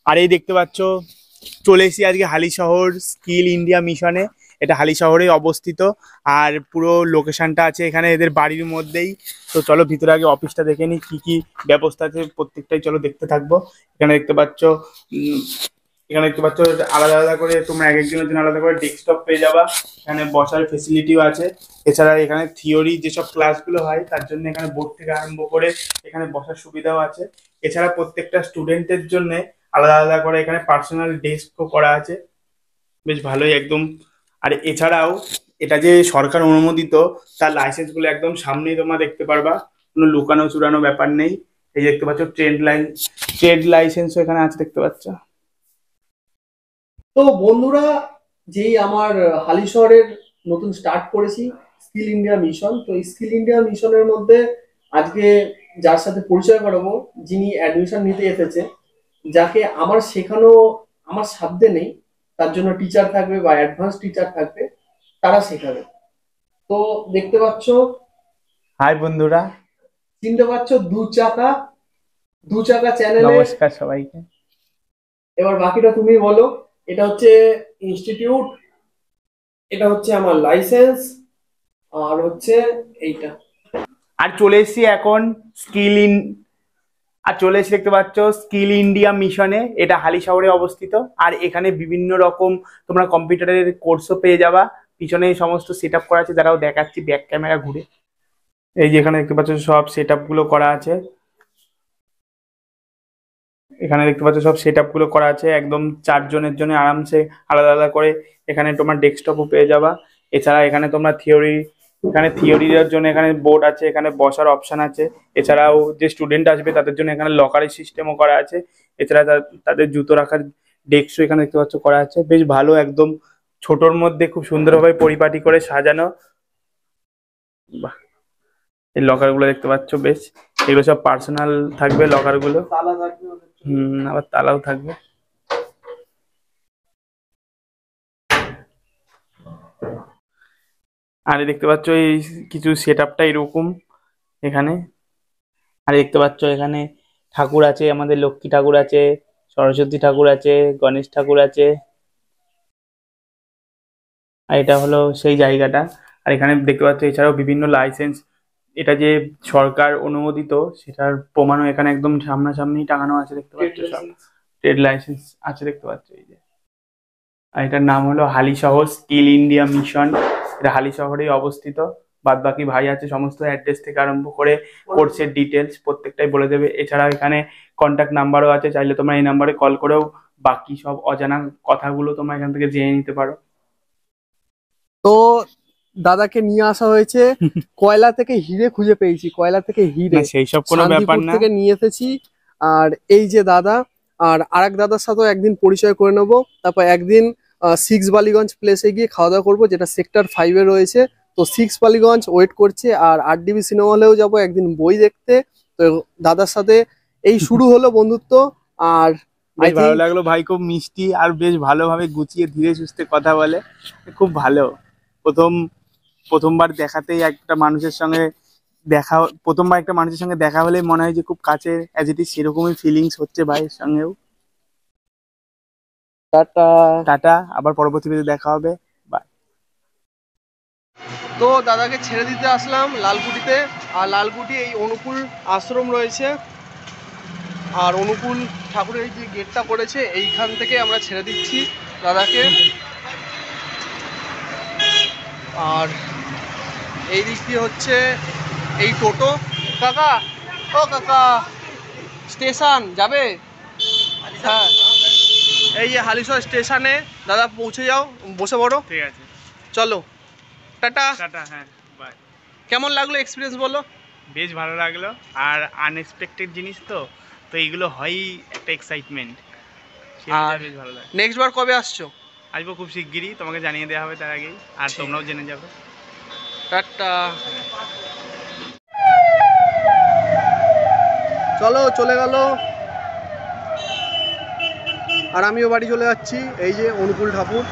আর এই দেখতে পাচ্ছ চলে এসেছি আজকে হালিশহর স্কিল ইন্ডিয়া মিশনে। এটা হালিশহরে অবস্থিত আর পুরো লোকেশনটা আছে এখানে এদের বাড়ির মধ্যেই। তো চলো ভিতরে আগে অফিসটা দেখে নিই, কি কি ব্যবস্থা আছে প্রত্যেকটাই চলো দেখতে থাকবো। এখানে দেখতে পাচ্ছ উম, এখানে দেখতে পাচ্ছ আলাদা আলাদা করে তোমরা এক একজনের জন্য আলাদা করে ডেস্কটপ পেয়ে যাবা। এখানে বসার ফেসিলিটিও আছে। এছাড়া এখানে থিওরি যেসব ক্লাসগুলো হয় তার জন্য এখানে বোর্ড থেকে আরম্ভ করে এখানে বসার সুবিধাও আছে। এছাড়া প্রত্যেকটা স্টুডেন্টের জন্য আলাদা আলাদা করে এখানে পার্সোনাল ডেস্কও করা আছে, বেশ ভালোই একদম। আর এছাড়াও এটা যে সরকার অনুমোদিত, তার লাইসেন্স গুলো একদম সামনেই তোমরা দেখতে পারবা, কোনো লুকানো চুরানো ব্যাপার নেই। এই যে দেখতে পাচ্ছ ট্রেড লাইসেন্সও এখানে আছে দেখতে পাচ্ছ। তো বন্ধুরা, যেই আমার হালিশহরের নতুন স্টার্ট করেছি স্কিল ইন্ডিয়া মিশন, তো এই স্কিল ইন্ডিয়া মিশনের মধ্যে আজকে যার সাথে পরিচয় করাবো, যিনি অ্যাডমিশন নিতে এসেছে, যাকে আমার শেখানো আমার সাধ্যে নেই, তার জন্য টিচার থাকবে বা অ্যাডভান্স টিচার থাকবে, তারা শেখাবে। তো দেখতে পাচ্ছ, হাই বন্ধুরা, চিনতে পারছো, দু চাকা চ্যানেলে। নমস্কার সবাইকে। এবার বাকিটা তুমি বলো। এটা হচ্ছে ইনস্টিটিউট, এটা হচ্ছে আমার লাইসেন্স, আর হচ্ছে এইটা। আর চলে এসেছি এখন স্কিল ইন আর চলে এসে দেখতে পাচ্ছ স্কিল ইন্ডিয়া মিশনে। এটা হালিশহরে অবস্থিত আর এখানে বিভিন্ন রকম তোমরা কম্পিউটারের কোর্সও পেয়ে যাবা। পিছনে সমস্ত সেট আপ করা আছে, দাঁড়াও দেখাচ্ছি ব্যাক ক্যামেরা ঘুরে। এই যে এখানে দেখতে পাচ্ছ সব সেট আপ গুলো করা আছে। এখানে দেখতে পাচ্ছ সব সেট আপ গুলো করা আছে একদম 4 জনের জন্য আরামসে আলাদা আলাদা করে। এখানে তোমার ডেস্কটপও পেয়ে যাবা। এছাড়া এখানে তোমরা থিওরির জন্য এখানে বোর্ড আছে, এখানে বসার অপশন আছে। এছাড়াও যে স্টুডেন্ট আসবে তাদের জন্য এখানে লকারের সিস্টেমও করা আছে। এছাড়া তাদের জুতো রাখার ডেস্কও এখানে দেখতে পাচ্ছ করা আছে, বেশ ভালো একদম। ছোটর মধ্যে খুব সুন্দরভাবে পরিপাটি করে সাজানো। বাহ, এই লকার গুলো দেখতে পাচ্ছ বেশ, এগুলো সব পার্সোনাল থাকবে লকার গুলো। তালা থাকবে ওদের জন্য। আবার তালাও থাকবে। আর এই দেখতে পাচ্ছ এই কিছু সেট আপটা এরকম এখানে। আর দেখতে পাচ্ছ এখানে ঠাকুর আছে, আমাদের লক্ষ্মী ঠাকুর আছে, সরস্বতী ঠাকুর আছে, গণেশ ঠাকুর আছে। আর এটা হলো সেই জায়গাটা। আর এখানে দেখতে পাচ্ছ এছাড়াও বিভিন্ন লাইসেন্স, এটা যে সরকার অনুমোদিত সেটার প্রমাণও এখানে একদম সামনাসামনি টাঙানো আছে দেখতে পাচ্ছ। সব ট্রেড লাইসেন্স আছে দেখতে পাচ্ছ এই যে। আর এটার নাম হলো হালিশহর স্কিল ইন্ডিয়া মিশন। এটা হালিশহরেই অবস্থিত। বাদ বাকি ভাই আছে, সমস্ত অ্যাড্রেস থেকে আরম্ভ করে কোর্সের ডিটেলস প্রত্যেকটাই বলে দেবে। এছাড়া এখানে কন্ট্যাক্ট নাম্বারও আছে, চাইলে তোমরা এই নাম্বারে কল করেও বাকি সব অজানা কথাগুলো তোমরা এখান থেকে জেনে নিতে পারো। তো দাদাকে নিয়ে আসা হয়েছে কয়লা থেকে হিরে খুঁজে পেয়েছি, কয়লা থেকে হিরে, না সেই সব কোনো ব্যাপার শান্তিপুর না। থেকে নিয়ে এসেছি। আর এই যে দাদা, আর আরেক দাদার সাথেও একদিন পরিচয় করে নেবো। তারপর একদিন 6 বালিগঞ্জ প্লেসে গিয়ে খাওয়া দাওয়া করবো, যেটা সেক্টর 5-এ রয়েছে। তো 6 বালিগঞ্জ ওয়েট করছে। আর 8 ডিবি সিনেমা হলেও যাবো একদিন বই দেখতে। তো দাদার সাথে এই শুরু হলো বন্ধুত্ব। আর আই বেশ ভালো থিঙ্ক লাগলো, ভাই খুব মিষ্টি আর বেশ ভালোভাবে গুছিয়ে ধীরে সুস্থে কথা বলে, খুব ভালো। প্রথম প্রথমবার দেখাতেই একটা মানুষের সঙ্গে দেখা প্রথমবার একটা মানুষের সঙ্গে দেখা হলেই মনে হয় যে খুব কাছে, অ্যাজ ইট ইজ সেরকমই ফিলিংস হচ্ছে ভাইয়ের সঙ্গেও। টাটা। টাটা, আবার পরবর্তী ভিডিওতে দেখা হবে। বাই। তো দাদাকে ছেড়ে দিতে আসলাম লালকুটিতে। আর লালকুটি এই অনুকূল আশ্রম রয়েছে, আর অনুকূল ঠাকুরের যে গেটটা করেছে এইখান থেকে আমরা ছেড়ে দিচ্ছি দাদাকে। আর এই দিক দিয়ে হচ্ছে এই টোটো। কাকা, ও কাকা, স্টেশন যাবে? হ্যাঁ, এই যে হালিশহর স্টেশনে দাদা পৌঁছে যাও, বসে পড়ো। ঠিক আছে, চলো, টাটা। টাটা। হ্যাঁ, বাই। কেমন লাগলো এক্সপিরিয়েন্স বলো? বেশ ভালো লাগলো। আর আনএক্সপেক্টেড জিনিস তো তো এইগুলো হয়ই একটা এক্সাইটমেন্ট। আর বেশ ভালো লাগে। নেক্সট বার কবে আসছো? আসবো খুব শিগগিরই, তোমাকে জানিয়ে দেওয়া হবে তার আগেই, আর তোমরাও জেনে যাবে। টাটা। চলো, চলে গেল। আর আমিও বাড়ি চলে যাচ্ছি। এই যে অনুকূল ঠাকুর।